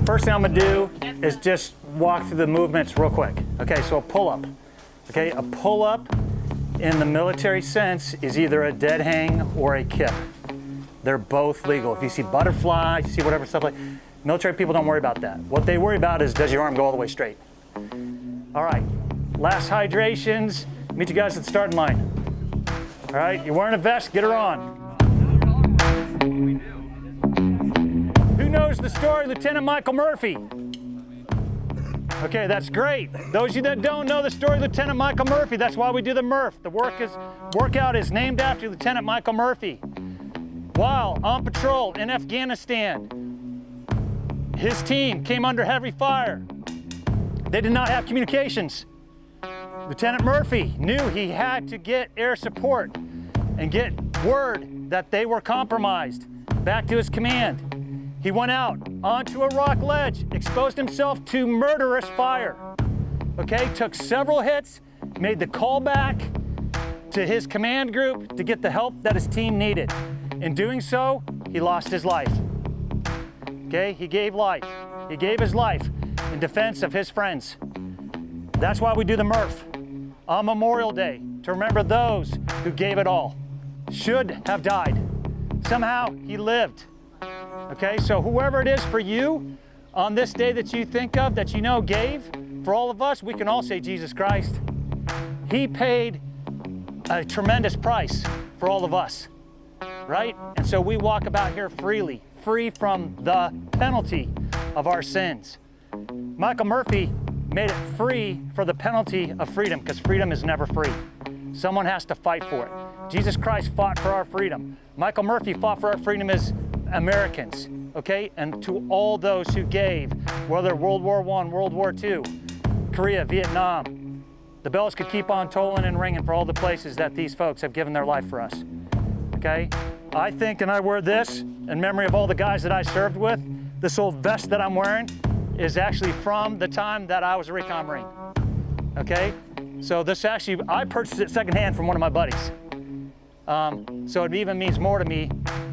First thing I'm gonna do is just walk through the movements real quick. Okay, so a pull-up. Okay, a pull-up in the military sense is either a dead hang or a kip. They're both legal. If you see butterflies, you see whatever stuff like, military people don't worry about that. What they worry about is, does your arm go all the way straight? All right, last hydrations. Meet you guys at the starting line. All right, you're wearing a vest, get her on. Who knows the story of Lieutenant Michael Murphy? Okay, that's great. Those of you that don't know the story of Lieutenant Michael Murphy, that's why we do the Murph. The workout is named after Lieutenant Michael Murphy. While on patrol in Afghanistan, his team came under heavy fire. They did not have communications. Lieutenant Murphy knew he had to get air support and get word that they were compromised back to his command. He went out onto a rock ledge, exposed himself to murderous fire. Okay, took several hits, made the call back to his command group to get the help that his team needed. In doing so, he lost his life. Okay, he gave life. He gave his life in defense of his friends. That's why we do the Murph on Memorial Day, to remember those who gave it all. Should have died. Somehow he lived. Okay, so whoever it is for you on this day that you think of, that you know gave, for all of us, we can all say Jesus Christ. He paid a tremendous price for all of us, right? And so we walk about here freely, free from the penalty of our sins. Michael Murphy made it free for the penalty of freedom, because freedom is never free. Someone has to fight for it. Jesus Christ fought for our freedom. Michael Murphy fought for our freedom as Americans, okay? And to all those who gave, whether World War I, World War II, Korea, Vietnam, the bells could keep on tolling and ringing for all the places that these folks have given their life for us, okay? I think, and I wear this in memory of all the guys that I served with, this old vest that I'm wearing is actually from the time that I was a recon Marine, okay? So this actually, I purchased it secondhand from one of my buddies. So it even means more to me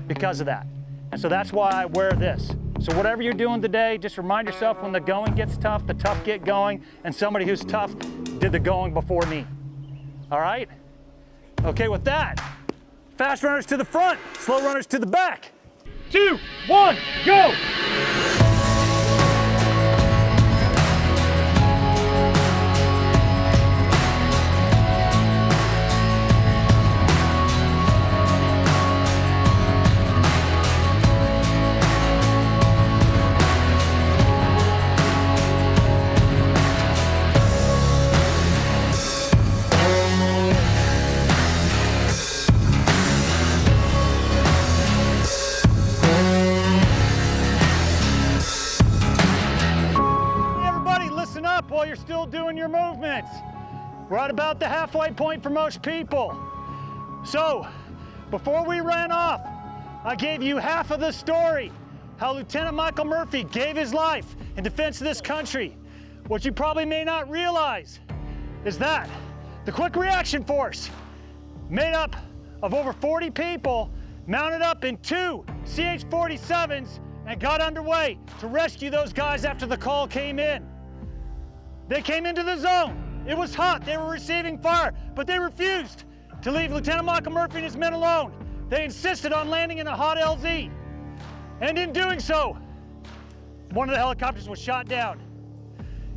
because of that. And so that's why I wear this. So whatever you're doing today, just remind yourself when the going gets tough, the tough get going, and somebody who's tough did the going before me. All right? Okay, with that, fast runners to the front, slow runners to the back. 2, 1, go! While you're still doing your movements. We're at about the halfway point for most people. So, before we ran off, I gave you half of the story, how Lieutenant Michael Murphy gave his life in defense of this country. What you probably may not realize is that the Quick Reaction Force, made up of over 40 people, mounted up in 2 CH-47s and got underway to rescue those guys after the call came in. They came into the zone. It was hot. They were receiving fire, but they refused to leave Lieutenant Michael Murphy and his men alone. They insisted on landing in a hot LZ. And in doing so, one of the helicopters was shot down,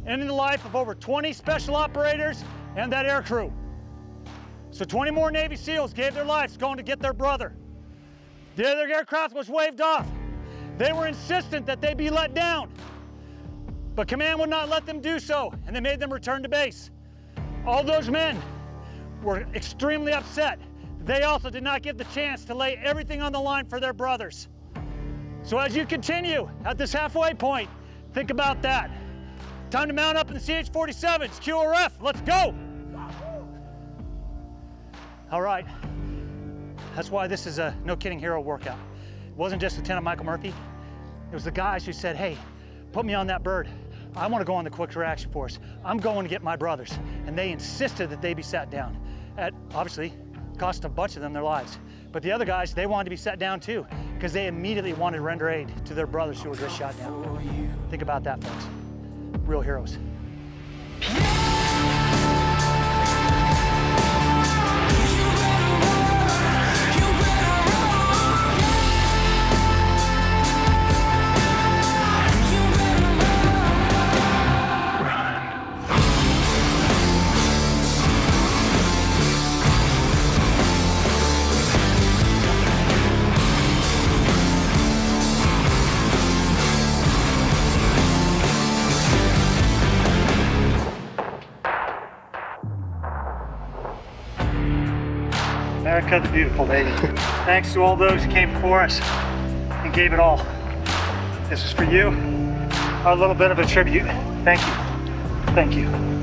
ending the life of over 20 special operators and that air crew. So 20 more Navy SEALs gave their lives going to get their brother. The other aircraft was waved off. They were insistent that they be let down, but command would not let them do so, and they made them return to base. All those men were extremely upset. They also did not get the chance to lay everything on the line for their brothers. So as you continue at this halfway point, think about that. Time to mount up in the CH-47s, QRF, let's go! All right, that's why this is a no kidding hero workout. It wasn't just Lieutenant Michael Murphy. It was the guys who said, hey, put me on that bird. I want to go on the Quick Reaction Force. I'm going to get my brothers. And they insisted that they be sat down at, obviously, cost a bunch of them their lives. But the other guys, they wanted to be set down too, because they immediately wanted to render aid to their brothers who were just shot down. Think about that, folks. Real heroes. America the beautiful, baby. Thanks to all those who came before us and gave it all. This is for you, our little bit of a tribute. Thank you. Thank you.